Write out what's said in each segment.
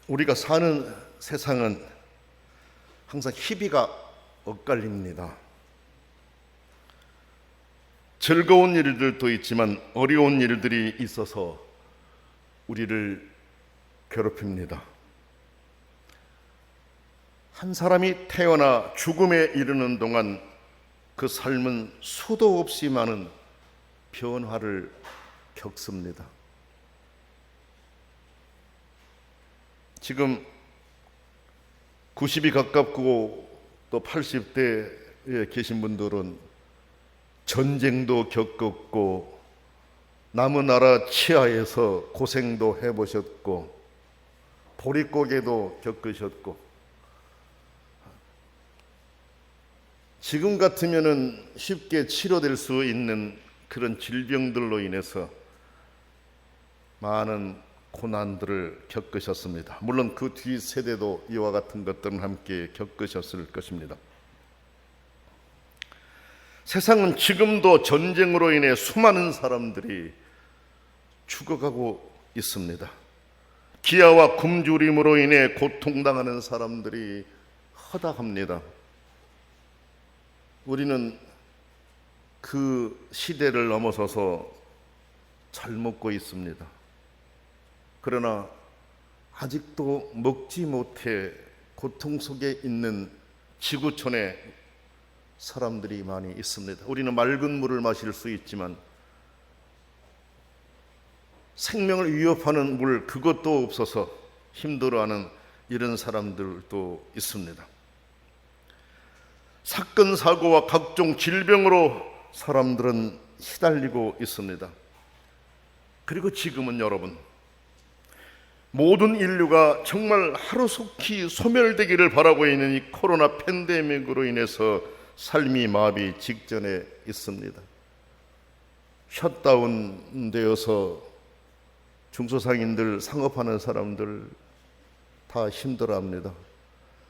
우리가 사는 세상은 항상 희비가 엇갈립니다. 즐거운 일들도 있지만 어려운 일들이 있어서 우리를 괴롭힙니다. 한 사람이 태어나 죽음에 이르는 동안 그 삶은 수도 없이 많은 변화를 겪습니다. 지금 90이 가깝고 또 80대에 계신 분들은 전쟁도 겪었고 남의 나라 치하에서 고생도 해보셨고 보릿고개도 겪으셨고, 지금 같으면은 쉽게 치료될 수 있는 그런 질병들로 인해서 많은 고난들을 겪으셨습니다. 물론 그 뒤 세대도 이와 같은 것들은 함께 겪으셨을 것입니다. 세상은 지금도 전쟁으로 인해 수많은 사람들이 죽어가고 있습니다. 기아와 굶주림으로 인해 고통당하는 사람들이 허다합니다. 우리는 그 시대를 넘어서서 잘 먹고 있습니다. 그러나 아직도 먹지 못해 고통 속에 있는 지구촌에 사람들이 많이 있습니다. 우리는 맑은 물을 마실 수 있지만 생명을 위협하는 물, 그것도 없어서 힘들어하는 이런 사람들도 있습니다. 사건, 사고와 각종 질병으로 사람들은 시달리고 있습니다. 그리고 지금은 여러분, 모든 인류가 정말 하루속히 소멸되기를 바라고 있는 이 코로나 팬데믹으로 인해서 삶이 마비 직전에 있습니다. 셧다운 되어서 중소상인들, 상업하는 사람들 다 힘들어합니다.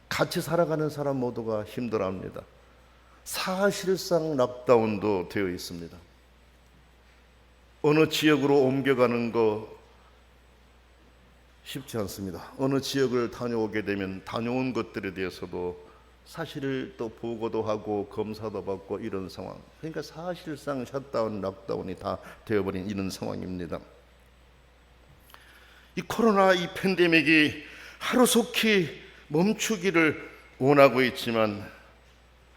같이 살아가는 사람 모두가 힘들어합니다. 사실상 락다운도 되어 있습니다. 어느 지역으로 옮겨가는 거 쉽지 않습니다. 어느 지역을 다녀오게 되면 다녀온 것들에 대해서도 사실을 또 보고도 하고 검사도 받고 이런 상황. 그러니까 사실상 셧다운, 락다운이 다 되어버린 이런 상황입니다. 이 코로나 이 팬데믹이 하루속히 멈추기를 원하고 있지만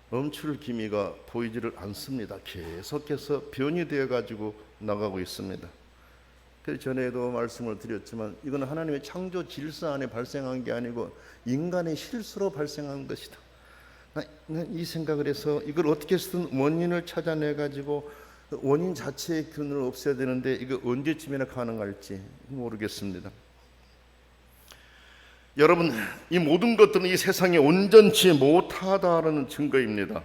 멈출 기미가 보이지를 않습니다. 계속해서 변이 되어가지고 나가고 있습니다. 그 전에도 말씀을 드렸지만 이건 하나님의 창조 질서 안에 발생한 게 아니고 인간의 실수로 발생한 것이다. 이 생각을 해서 이걸 어떻게 해서든 원인을 찾아내가지고 원인 자체의 균을 없애야 되는데 이거 언제쯤이나 가능할지 모르겠습니다. 여러분, 이 모든 것들은 이 세상에 온전치 못하다는 증거입니다.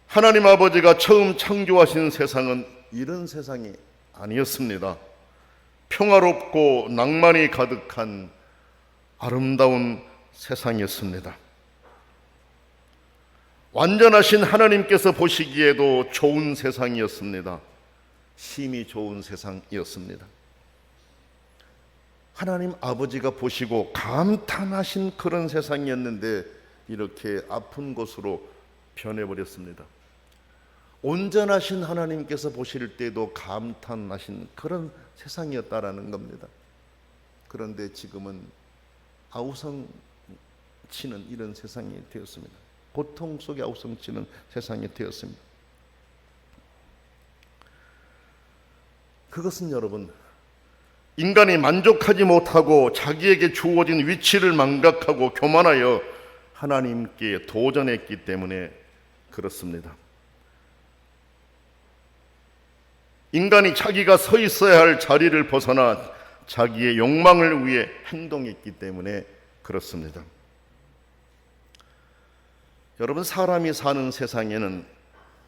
하나님 아버지가 처음 창조하신 세상은 이런 세상이 아니었습니다. 평화롭고 낭만이 가득한 아름다운 세상이었습니다. 완전하신 하나님께서 보시기에도 좋은 세상이었습니다. 심히 좋은 세상이었습니다. 하나님 아버지가 보시고 감탄하신 그런 세상이었는데 이렇게 아픈 곳으로 변해버렸습니다. 온전하신 하나님께서 보실 때도 감탄하신 그런 세상이었다라는 겁니다. 그런데 지금은 아우성치는 이런 세상이 되었습니다. 고통 속에 아우성치는 세상이 되었습니다. 그것은 여러분, 인간이 만족하지 못하고 자기에게 주어진 위치를 망각하고 교만하여 하나님께 도전했기 때문에 그렇습니다. 인간이 자기가 서 있어야 할 자리를 벗어나 자기의 욕망을 위해 행동했기 때문에 그렇습니다. 여러분, 사람이 사는 세상에는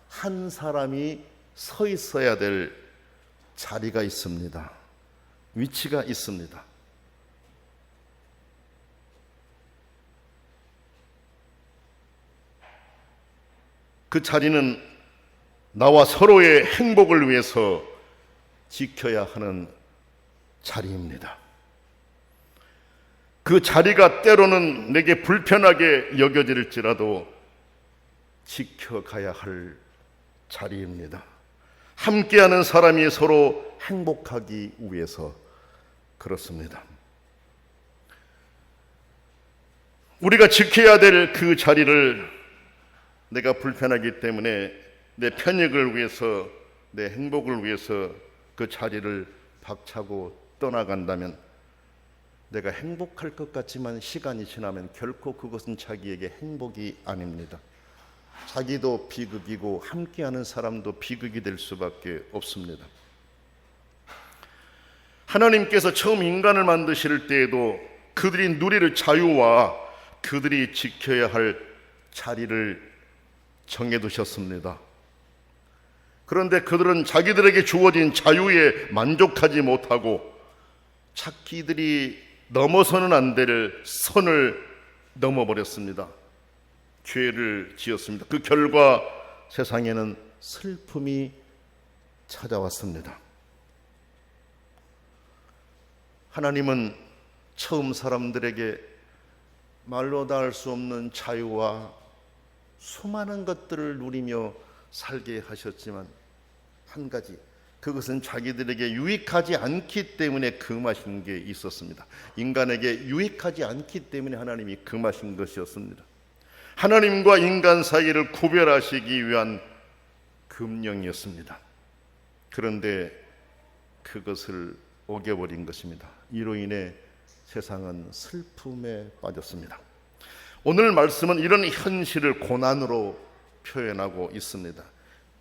한 사람이 서 있어야 될 자리가 있습니다. 위치가 있습니다. 그 자리는 나와 서로의 행복을 위해서 지켜야 하는 자리입니다. 그 자리가 때로는 내게 불편하게 여겨질지라도 지켜가야 할 자리입니다. 함께하는 사람이 서로 행복하기 위해서 그렇습니다. 우리가 지켜야 될 그 자리를 내가 불편하기 때문에 내 편익을 위해서, 내 행복을 위해서 그 자리를 박차고 떠나간다면 내가 행복할 것 같지만 시간이 지나면 결코 그것은 자기에게 행복이 아닙니다. 자기도 비극이고 함께하는 사람도 비극이 될 수밖에 없습니다. 하나님께서 처음 인간을 만드실 때에도 그들이 누릴 자유와 그들이 지켜야 할 자리를 정해두셨습니다. 그런데 그들은 자기들에게 주어진 자유에 만족하지 못하고 자기들이 넘어서는 안 될 선을 넘어버렸습니다. 죄를 지었습니다. 그 결과 세상에는 슬픔이 찾아왔습니다. 하나님은 처음 사람들에게 말로 다 할 수 없는 자유와 수많은 것들을 누리며 살게 하셨지만 한 가지, 그것은 자기들에게 유익하지 않기 때문에 금하신 게 있었습니다. 인간에게 유익하지 않기 때문에 하나님이 금하신 것이었습니다. 하나님과 인간 사이를 구별하시기 위한 금령이었습니다. 그런데 그것을 어겨버린 것입니다. 이로 인해 세상은 슬픔에 빠졌습니다. 오늘 말씀은 이런 현실을 고난으로 표현하고 있습니다.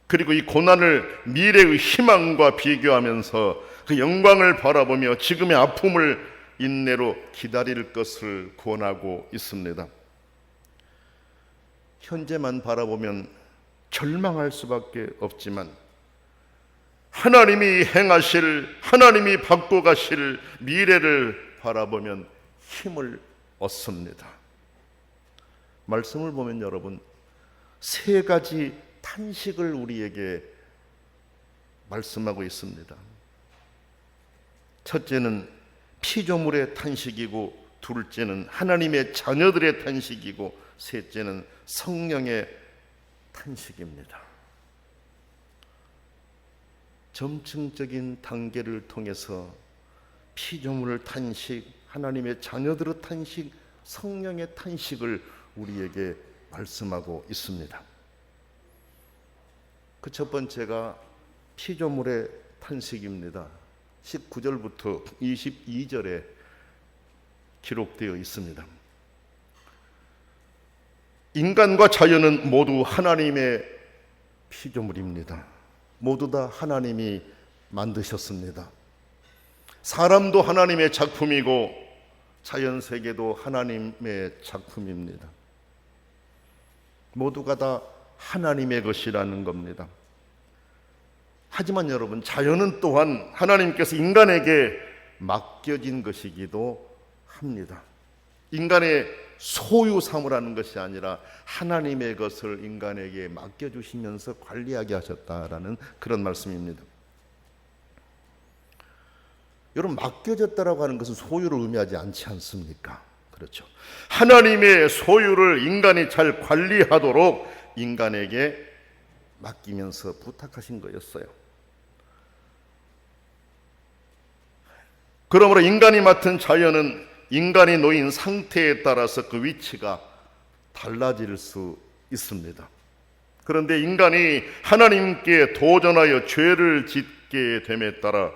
그리고 이 고난을 미래의 희망과 비교하면서 그 영광을 바라보며 지금의 아픔을 인내로 기다릴 것을 권하고 있습니다. 현재만 바라보면 절망할 수밖에 없지만 하나님이 행하실, 하나님이 바꿔가실 미래를 바라보면 힘을 얻습니다. 말씀을 보면 여러분, 세 가지 탄식을 우리에게 말씀하고 있습니다. 첫째는 피조물의 탄식이고, 둘째는 하나님의 자녀들의 탄식이고, 셋째는 성령의 탄식입니다. 점층적인 단계를 통해서 피조물의 탄식, 하나님의 자녀들의 탄식, 성령의 탄식을 우리에게 말씀하고 있습니다. 그 첫 번째가 피조물의 탄식입니다. 19절부터 22절에 기록되어 있습니다. 인간과 자연은 모두 하나님의 피조물입니다. 모두 다 하나님이 만드셨습니다. 사람도 하나님의 작품이고 자연세계도 하나님의 작품입니다. 모두가 다 하나님의 것이라는 겁니다. 하지만 여러분, 자연은 또한 하나님께서 인간에게 맡겨진 것이기도 합니다. 인간의 소유 삼으라는 것이 아니라 하나님의 것을 인간에게 맡겨주시면서 관리하게 하셨다라는 그런 말씀입니다. 여러분, 맡겨졌다라고 하는 것은 소유를 의미하지 않지 않습니까? 그렇죠. 하나님의 소유를 인간이 잘 관리하도록 인간에게 맡기면서 부탁하신 거였어요. 그러므로 인간이 맡은 자연은 인간이 놓인 상태에 따라서 그 위치가 달라질 수 있습니다. 그런데 인간이 하나님께 도전하여 죄를 짓게 됨에 따라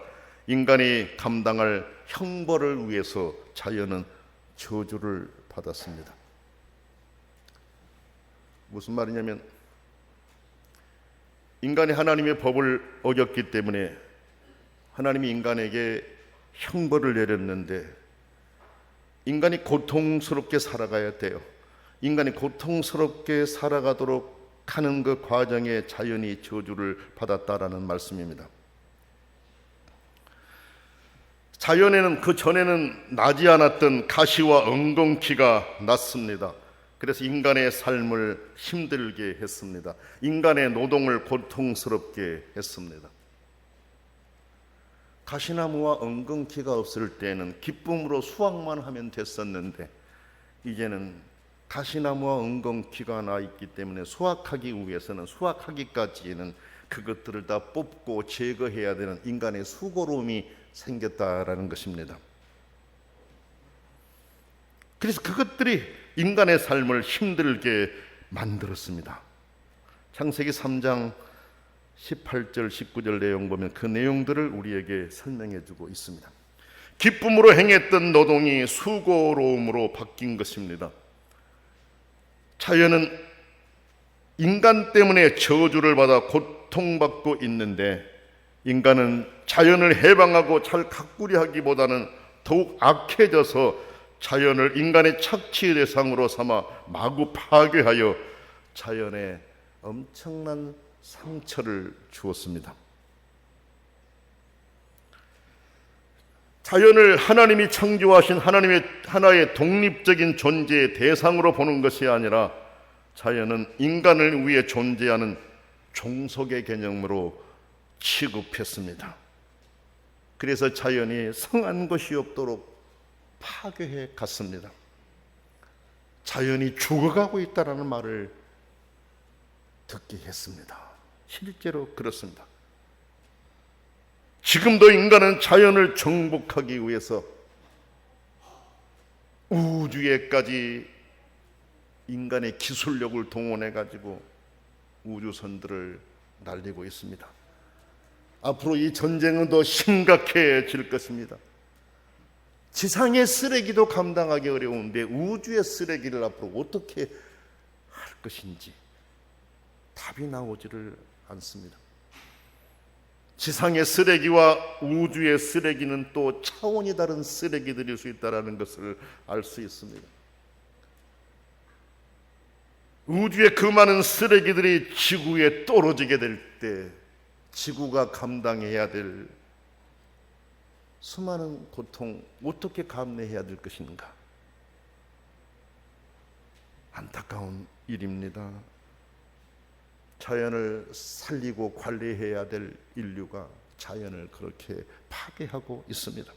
인간이 감당할 형벌을 위해서 자연은 저주를 받았습니다. 무슨 말이냐면, 인간이 하나님의 법을 어겼기 때문에 하나님이 인간에게 형벌을 내렸는데 인간이 고통스럽게 살아가야 돼요. 인간이 고통스럽게 살아가도록 하는 그 과정에 자연이 저주를 받았다라는 말씀입니다. 자연에는 그 전에는 나지 않았던 가시와 엉겅퀴가 났습니다. 그래서 인간의 삶을 힘들게 했습니다. 인간의 노동을 고통스럽게 했습니다. 가시나무와 엉겅퀴가 없을 때는 기쁨으로 수확만 하면 됐었는데, 이제는 가시나무와 엉겅퀴가 나 있기 때문에 수확하기까지는 그것들을 다 뽑고 제거해야 되는 인간의 수고로움이 생겼다라는 것입니다. 그래서 그것들이 인간의 삶을 힘들게 만들었습니다. 창세기 3장 18절 19절 내용 보면 그 내용들을 우리에게 설명해 주고 있습니다. 기쁨으로 행했던 노동이 수고로움으로 바뀐 것입니다. 자연은 인간 때문에 저주를 받아 고통받고 있는데, 인간은 자연을 해방하고 잘 가꾸려 하기보다는 더욱 악해져서 자연을 인간의 착취의 대상으로 삼아 마구 파괴하여 자연에 엄청난 상처를 주었습니다. 자연을 하나님이 창조하신 하나님의 하나의 독립적인 존재의 대상으로 보는 것이 아니라 자연은 인간을 위해 존재하는 종속의 개념으로 취급했습니다. 그래서 자연이 성한 것이 없도록 파괴해 갔습니다. 자연이 죽어가고 있다는 말을 듣게 했습니다. 실제로 그렇습니다. 지금도 인간은 자연을 정복하기 위해서 우주에까지 인간의 기술력을 동원해 가지고 우주선들을 날리고 있습니다. 앞으로 이 전쟁은 더 심각해질 것입니다. 지상의 쓰레기도 감당하기 어려운데 우주의 쓰레기를 앞으로 어떻게 할 것인지 답이 나오지를 않습니다. 지상의 쓰레기와 우주의 쓰레기는 또 차원이 다른 쓰레기들일 수 있다는 것을 알 수 있습니다. 우주의 그 많은 쓰레기들이 지구에 떨어지게 될 때 지구가 감당해야 될 수많은 고통, 어떻게 감내해야 될 것인가? 안타까운 일입니다. 자연을 살리고 관리해야 될 인류가 자연을 그렇게 파괴하고 있습니다.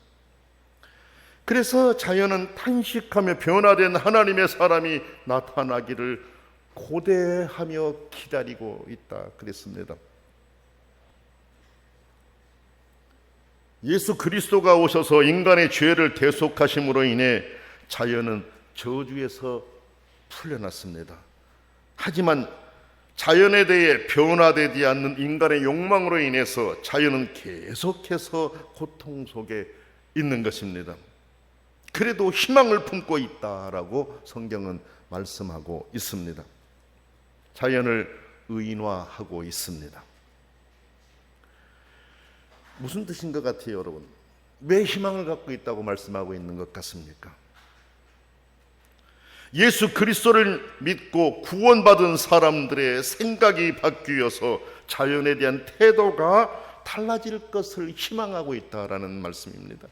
그래서 자연은 탄식하며 변화된 하나님의 사람이 나타나기를 고대하며 기다리고 있다 그랬습니다. 예수 그리스도가 오셔서 인간의 죄를 대속하심으로 인해 자연은 저주에서 풀려났습니다. 하지만 자연에 대해 변화되지 않는 인간의 욕망으로 인해서 자연은 계속해서 고통 속에 있는 것입니다. 그래도 희망을 품고 있다라고 성경은 말씀하고 있습니다. 자연을 의인화하고 있습니다. 무슨 뜻인 것 같아요, 여러분? 왜 희망을 갖고 있다고 말씀하고 있는 것 같습니까? 예수 그리스도를 믿고 구원받은 사람들의 생각이 바뀌어서 자연에 대한 태도가 달라질 것을 희망하고 있다라는 말씀입니다.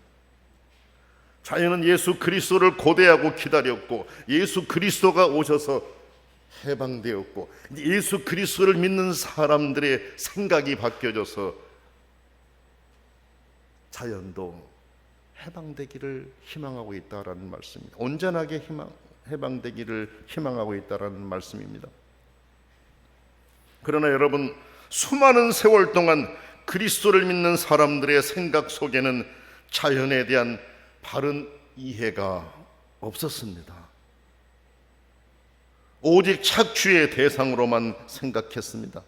자연은 예수 그리스도를 고대하고 기다렸고 예수 그리스도가 오셔서 해방되었고 예수 그리스도를 믿는 사람들의 생각이 바뀌어져서 자연도 해방되기를 희망하고 있다라는 말씀입니다. 온전하게 해방되기를 희망하고 있다라는 말씀입니다. 그러나 여러분, 수많은 세월 동안 그리스도를 믿는 사람들의 생각 속에는 자연에 대한 바른 이해가 없었습니다. 오직 착취의 대상으로만 생각했습니다.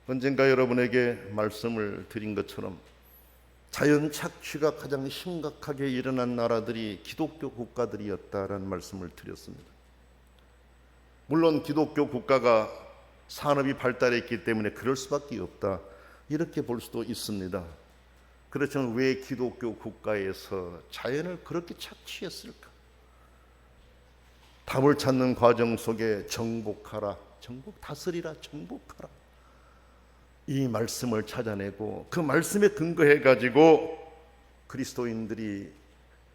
언젠가 여러분에게 말씀을 드린 것처럼 자연 착취가 가장 심각하게 일어난 나라들이 기독교 국가들이었다라는 말씀을 드렸습니다. 물론 기독교 국가가 산업이 발달했기 때문에 그럴 수밖에 없다, 이렇게 볼 수도 있습니다. 그렇지만 왜 기독교 국가에서 자연을 그렇게 착취했을까? 답을 찾는 과정 속에 정복하라, 다스리라, 정복하라, 이 말씀을 찾아내고 그 말씀에 근거해 가지고 그리스도인들이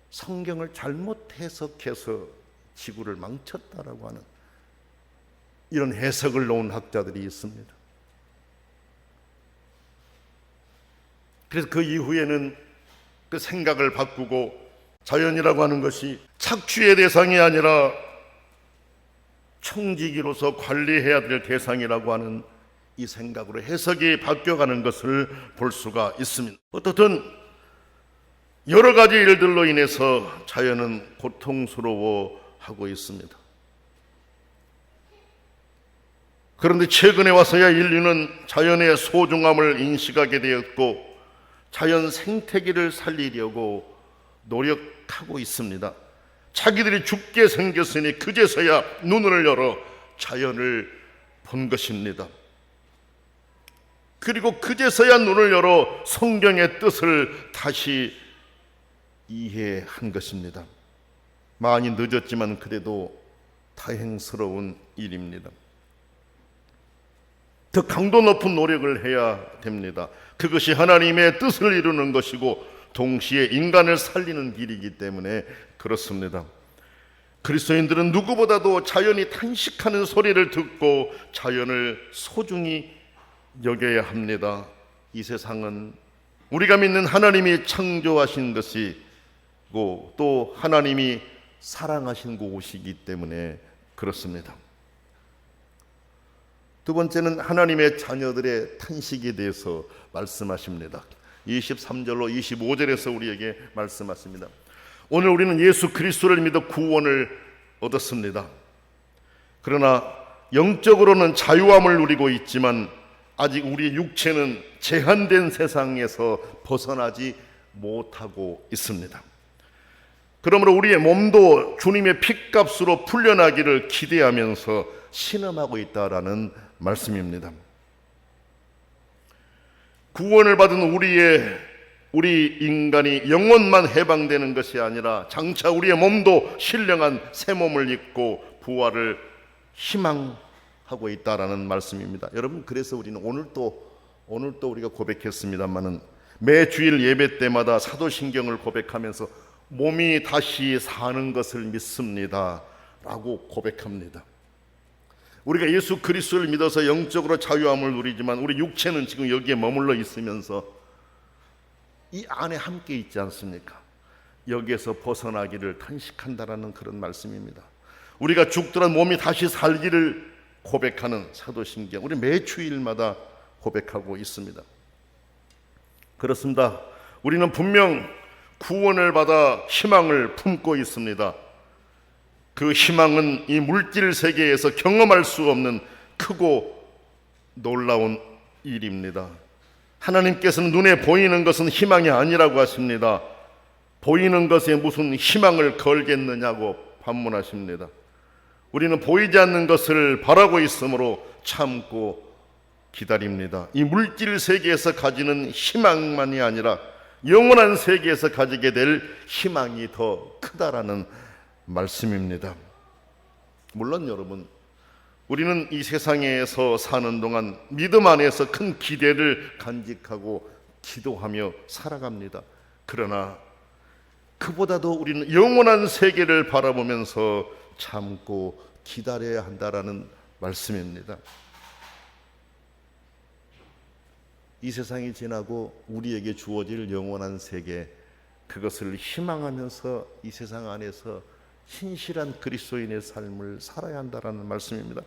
성경을 잘못 해석해서 지구를 망쳤다라고 하는 이런 해석을 놓은 학자들이 있습니다. 그래서 그 이후에는 그 생각을 바꾸고 자연이라고 하는 것이 착취의 대상이 아니라 청지기로서 관리해야 될 대상이라고 하는 이 생각으로 해석이 바뀌어가는 것을 볼 수가 있습니다. 어떻든 여러 가지 일들로 인해서 자연은 고통스러워하고 있습니다. 그런데 최근에 와서야 인류는 자연의 소중함을 인식하게 되었고 자연 생태계를 살리려고 노력하고 있습니다. 자기들이 죽게 생겼으니 그제서야 눈을 열어 자연을 본 것입니다. 그리고 그제서야 눈을 열어 성경의 뜻을 다시 이해한 것입니다. 많이 늦었지만 그래도 다행스러운 일입니다. 더 강도 높은 노력을 해야 됩니다. 그것이 하나님의 뜻을 이루는 것이고 동시에 인간을 살리는 길이기 때문에 그렇습니다. 그리스도인들은 누구보다도 자연이 탄식하는 소리를 듣고 자연을 소중히 여겨야 합니다. 이 세상은 우리가 믿는 하나님이 창조하신 것이고 또 하나님이 사랑하신 곳이기 때문에 그렇습니다. 두 번째는 하나님의 자녀들의 탄식에 대해서 말씀하십니다. 23절로 25절에서 우리에게 말씀하십니다. 오늘 우리는 예수 그리스도를 믿어 구원을 얻었습니다. 그러나 영적으로는 자유함을 누리고 있지만 아직 우리 육체는 제한된 세상에서 벗어나지 못하고 있습니다. 그러므로 우리의 몸도 주님의 핏값으로 풀려나기를 기대하면서 신음하고 있다라는 말씀입니다. 구원을 받은 우리 인간이 영혼만 해방되는 것이 아니라 장차 우리의 몸도 신령한 새 몸을 입고 부활을 희망하고 있다라는 말씀입니다. 여러분, 그래서 우리는 오늘도 우리가 고백했습니다만은 매 주일 예배 때마다 사도신경을 고백하면서 몸이 다시 사는 것을 믿습니다 라고 고백합니다. 우리가 예수 그리스도를 믿어서 영적으로 자유함을 누리지만 우리 육체는 지금 여기에 머물러 있으면서 이 안에 함께 있지 않습니까? 여기에서 벗어나기를 탄식한다라는 그런 말씀입니다. 우리가 죽더라도 몸이 다시 살기를 고백하는 사도신경, 우리 매 주일마다 고백하고 있습니다. 그렇습니다. 우리는 분명 구원을 받아 희망을 품고 있습니다. 그 희망은 이 물질 세계에서 경험할 수 없는 크고 놀라운 일입니다. 하나님께서는 눈에 보이는 것은 희망이 아니라고 하십니다. 보이는 것에 무슨 희망을 걸겠느냐고 반문하십니다. 우리는 보이지 않는 것을 바라고 있으므로 참고 기다립니다. 이 물질 세계에서 가지는 희망만이 아니라 영원한 세계에서 가지게 될 희망이 더 크다라는 말씀입니다. 물론 여러분, 우리는 이 세상에서 사는 동안 믿음 안에서 큰 기대를 간직하고 기도하며 살아갑니다. 그러나 그보다도 우리는 영원한 세계를 바라보면서 참고 기다려야 한다라는 말씀입니다. 이 세상이 지나고 우리에게 주어질 영원한 세계, 그것을 희망하면서 이 세상 안에서 신실한 그리스도인의 삶을 살아야 한다라는 말씀입니다.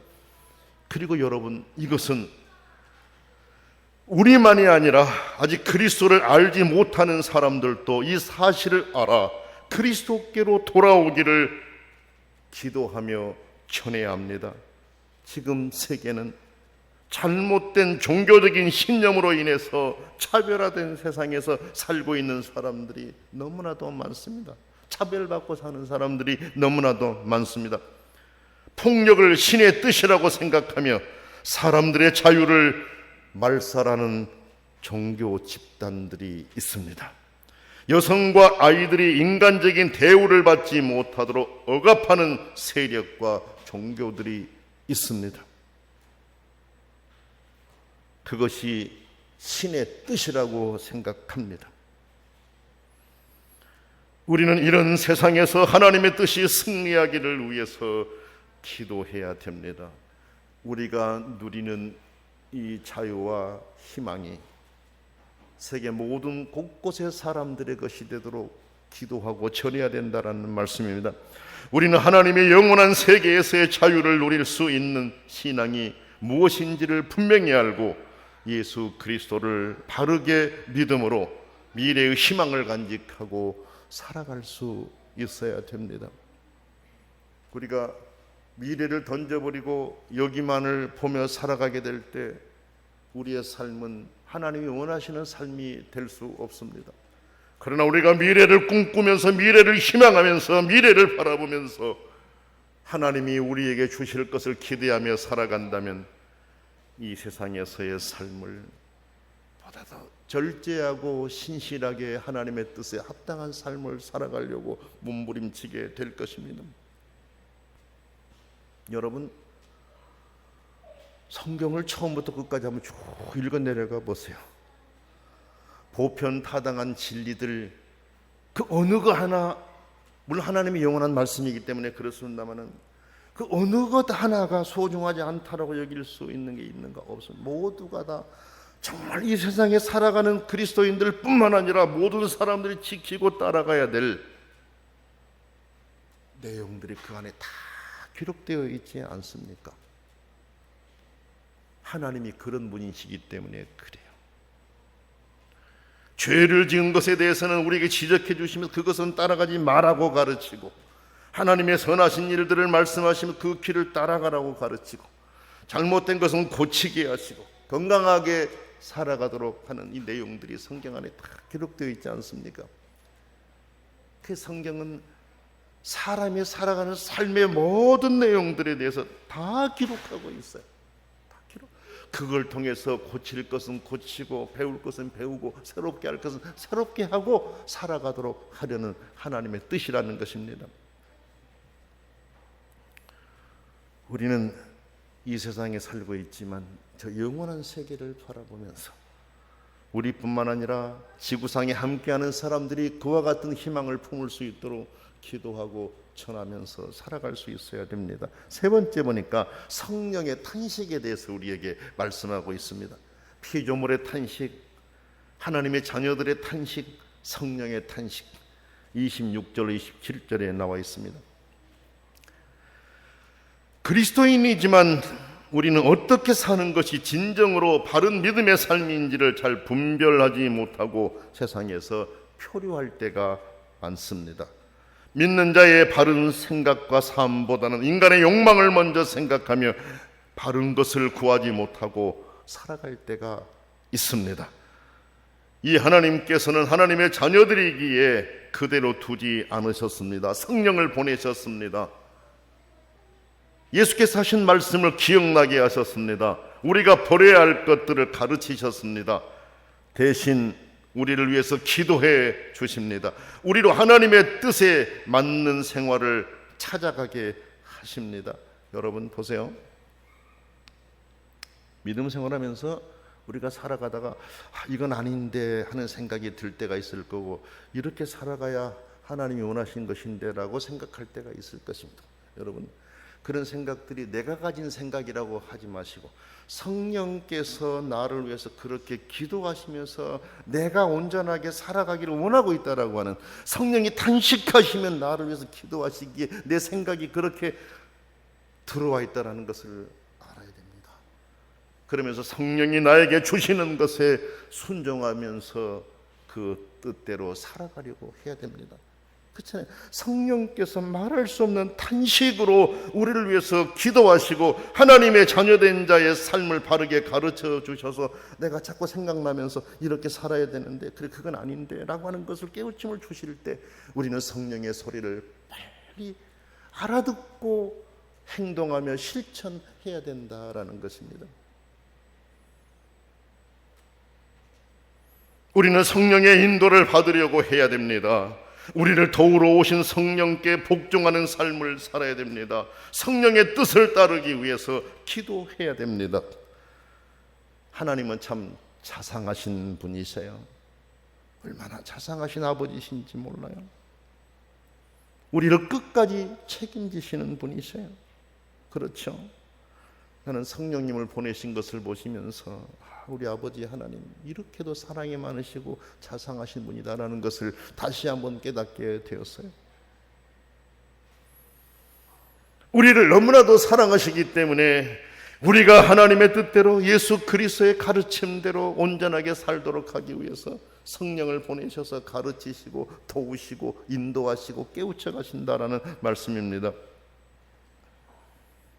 그리고 여러분, 이것은 우리만이 아니라 아직 그리스도를 알지 못하는 사람들도 이 사실을 알아 그리스도께로 돌아오기를 기도하며 전해야 합니다. 지금 세계는 잘못된 종교적인 신념으로 인해서 차별화된 세상에서 살고 있는 사람들이 너무나도 많습니다. 차별받고 사는 사람들이 너무나도 많습니다. 폭력을 신의 뜻이라고 생각하며 사람들의 자유를 말살하는 종교 집단들이 있습니다. 여성과 아이들이 인간적인 대우를 받지 못하도록 억압하는 세력과 종교들이 있습니다. 그것이 신의 뜻이라고 생각합니다. 우리는 이런 세상에서 하나님의 뜻이 승리하기를 위해서 기도해야 됩니다. 우리가 누리는 이 자유와 희망이 세계 모든 곳곳의 사람들의 것이 되도록 기도하고 전해야 된다라는 말씀입니다. 우리는 하나님의 영원한 세계에서의 자유를 누릴 수 있는 신앙이 무엇인지를 분명히 알고 예수 그리스도를 바르게 믿음으로 미래의 희망을 간직하고 살아갈 수 있어야 됩니다. 우리가 미래를 던져버리고 여기만을 보며 살아가게 될 때 우리의 삶은 하나님이 원하시는 삶이 될 수 없습니다. 그러나 우리가 미래를 꿈꾸면서 미래를 희망하면서 미래를 바라보면서 하나님이 우리에게 주실 것을 기대하며 살아간다면 이 세상에서의 삶을 보다 더 절제하고 신실하게 하나님의 뜻에 합당한 삶을 살아가려고 몸부림치게 될 것입니다. 여러분, 성경을 처음부터 끝까지 한번 쭉 읽어 내려가 보세요. 보편타당한 진리들 그 어느 것 하나, 물론 하나님의 영원한 말씀이기 때문에 그렇습니다마는 그 어느 것 하나가 소중하지 않다라고 여길 수 있는 게 있는가? 없습니다. 모두가 다 정말 이 세상에 살아가는 그리스도인들 뿐만 아니라 모든 사람들이 지키고 따라가야 될 내용들이 그 안에 다 기록되어 있지 않습니까? 하나님이 그런 분이시기 때문에 그래요. 죄를 지은 것에 대해서는 우리에게 지적해 주시면서 그것은 따라가지 말라고 가르치고, 하나님의 선하신 일들을 말씀하시면 그 길을 따라가라고 가르치고, 잘못된 것은 고치게 하시고 건강하게 살아가도록 하는 이 내용들이 성경 안에 다 기록되어 있지 않습니까? 그 성경은 사람이 살아가는 삶의 모든 내용들에 대해서 다 기록하고 있어요. 다 기록. 그걸 통해서 고칠 것은 고치고 배울 것은 배우고 새롭게 할 것은 새롭게 하고 살아가도록 하려는 하나님의 뜻이라는 것입니다. 우리는 이 세상에 살고 있지만 저 영원한 세계를 바라보면서 우리뿐만 아니라 지구상에 함께하는 사람들이 그와 같은 희망을 품을 수 있도록 기도하고 전하면서 살아갈 수 있어야 됩니다. 세 번째 보니까 성령의 탄식에 대해서 우리에게 말씀하고 있습니다. 피조물의 탄식, 하나님의 자녀들의 탄식, 성령의 탄식, 26절 27절에 나와 있습니다. 그리스도인이지만 우리는 어떻게 사는 것이 진정으로 바른 믿음의 삶인지를 잘 분별하지 못하고 세상에서 표류할 때가 많습니다. 믿는 자의 바른 생각과 삶보다는 인간의 욕망을 먼저 생각하며 바른 것을 구하지 못하고 살아갈 때가 있습니다. 이 하나님께서는 하나님의 자녀들이기에 그대로 두지 않으셨습니다. 성령을 보내셨습니다. 예수께서 하신 말씀을 기억나게 하셨습니다. 우리가 버려야 할 것들을 가르치셨습니다. 대신 우리를 위해서 기도해 주십니다. 우리로 하나님의 뜻에 맞는 생활을 찾아가게 하십니다. 여러분 보세요. 믿음 생활하면서 우리가 살아가다가 이건 아닌데 하는 생각이 들 때가 있을 거고, 이렇게 살아가야 하나님이 원하신 것인데 라고 생각할 때가 있을 것입니다. 여러분, 그런 생각들이 내가 가진 생각이라고 하지 마시고 성령께서 나를 위해서 그렇게 기도하시면서 내가 온전하게 살아가기를 원하고 있다라고 하는, 성령이 탄식하시면 나를 위해서 기도하시기에 내 생각이 그렇게 들어와 있다라는 것을 알아야 됩니다. 그러면서 성령이 나에게 주시는 것에 순종하면서 그 뜻대로 살아가려고 해야 됩니다. 그렇잖아요. 성령께서 말할 수 없는 탄식으로 우리를 위해서 기도하시고 하나님의 자녀된 자의 삶을 바르게 가르쳐 주셔서 내가 자꾸 생각나면서 이렇게 살아야 되는데 그래 그건 아닌데 라고 하는 것을 깨우침을 주실 때 우리는 성령의 소리를 빨리 알아듣고 행동하며 실천해야 된다라는 것입니다. 우리는 성령의 인도를 받으려고 해야 됩니다. 우리를 도우러 오신 성령께 복종하는 삶을 살아야 됩니다. 성령의 뜻을 따르기 위해서 기도해야 됩니다. 하나님은 참 자상하신 분이세요. 얼마나 자상하신 아버지신지 몰라요. 우리를 끝까지 책임지시는 분이세요. 그렇죠. 나는 성령님을 보내신 것을 보시면서 우리 아버지 하나님 이렇게도 사랑이 많으시고 자상하신 분이다라는 것을 다시 한번 깨닫게 되었어요. 우리를 너무나도 사랑하시기 때문에 우리가 하나님의 뜻대로 예수 그리스도의 가르침대로 온전하게 살도록 하기 위해서 성령을 보내셔서 가르치시고 도우시고 인도하시고 깨우쳐 가신다라는 말씀입니다.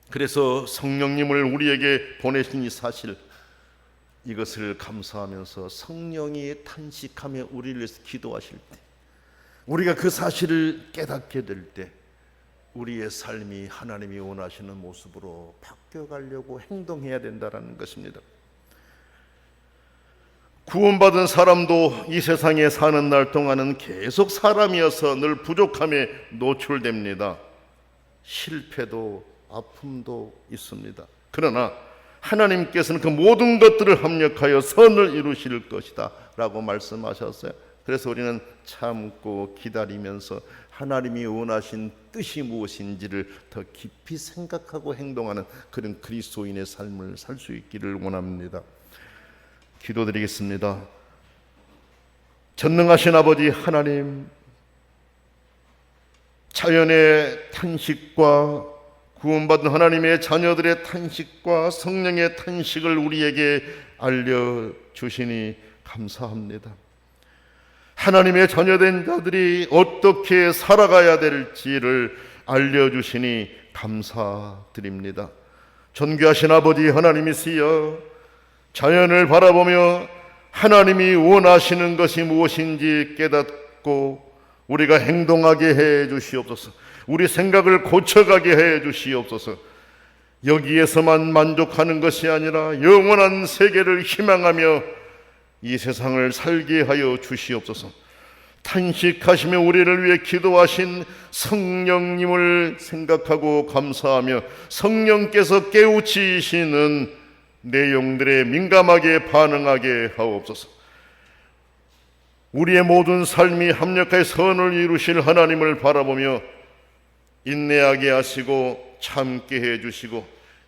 그래서 성령님을 우리에게 보내신 이 사실, 이것을 감사하면서 성령이 탄식하며 우리를 위해서 기도하실 때, 우리가 그 사실을 깨닫게 될 때 우리의 삶이 하나님이 원하시는 모습으로 바뀌어가려고 행동해야 된다는 것입니다. 구원받은 사람도 이 세상에 사는 날 동안은 계속 사람이어서 늘 부족함에 노출됩니다. 실패도 아픔도 있습니다. 그러나 하나님께서는 그 모든 것들을 합력하여 선을 이루실 것이다 라고 말씀하셨어요. 그래서 우리는 참고 기다리면서 하나님이 원하신 뜻이 무엇인지를 더 깊이 생각하고 행동하는 그런 그리스도인의 삶을 살 수 있기를 원합니다. 기도드리겠습니다. 전능하신 아버지 하나님, 자연의 탄식과 구원받은 하나님의 자녀들의 탄식과 성령의 탄식을 우리에게 알려주시니 감사합니다. 하나님의 자녀된 자들이 어떻게 살아가야 될지를 알려주시니 감사드립니다. 존귀하신 아버지 하나님이시여, 자연을 바라보며 하나님이 원하시는 것이 무엇인지 깨닫고 우리가 행동하게 해 주시옵소서. 우리 생각을 고쳐가게 해 주시옵소서. 여기에서만 만족하는 것이 아니라 영원한 세계를 희망하며 이 세상을 살게 하여 주시옵소서. 탄식하시며 우리를 위해 기도하신 성령님을 생각하고 감사하며 성령께서 깨우치시는 내용들에 민감하게 반응하게 하옵소서. 우리의 모든 삶이 합력하여 선을 이루실 하나님을 바라보며 인내하게 하시고 참게 해주시고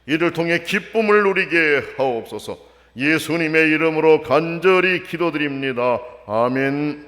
이를 통해 기쁨을 누리게 하옵소서. 예수님의 이름으로 간절히 기도드립니다. 아멘.